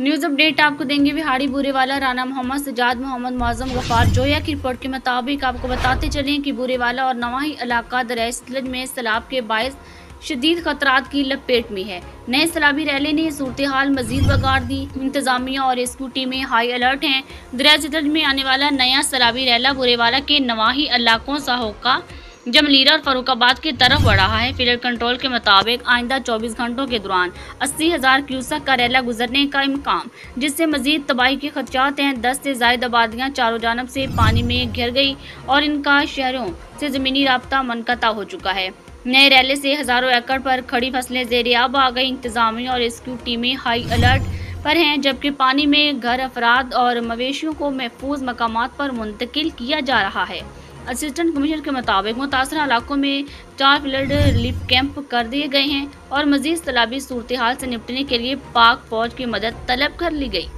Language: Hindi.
न्यूज़ अपडेट आपको देंगे बिहाड़ी बूरेवाला, राना मोहम्मद, सजाद मोहम्मद, मौजम गफ्फार जोया की रिपोर्ट के मुताबिक आपको बताते चलें कि बूरेवाला और नवाही इलाका दरियाई सतलज में सैलाब के बायस शदीद खतरात की लपेट में है। नए सैलाबी रैले ने सूरत हाल मजीद बिगाड़ दी। इंतजामिया और रेस्क्यू टीमें हाई अलर्ट हैं। दरियाई सतलज में आने वाला नया सैलाबी रैला बूरेवाला के नवाही इलाकों साहोका, जमलीरा और फरुखाबाद की तरफ बढ़ रहा है। फ्लड कंट्रोल के मुताबिक आइंदा 24 घंटों के दौरान 80,000 क्यूसेक का रैला गुजरने का इम्कान, जिससे मजीद तबाही के खदशात हैं। 10 से ज्यादा आबादियाँ चारों जानब से पानी में घिर गई और इनका शहरों से ज़मीनी राब्ता मुनक़ता हो चुका है। नए रैले से हज़ारों एकड़ पर खड़ी फसलें ज़ेर-ए-आब आ गई। इंतजामिया और रेस्क्यू टीमें हाई अलर्ट पर हैं, जबकि पानी में घर अफराद और मवेशियों को महफूज मकामात पर मुंतकिल किया जा रहा है। असिस्टेंट कमिश्नर के मुताबिक मुतासरा इलाकों में 4 फ्लड रिलीफ कैंप कर दिए गए हैं और मजीद सैलाबी सूरत हाल से निपटने के लिए पाक फौज की मदद तलब कर ली गई।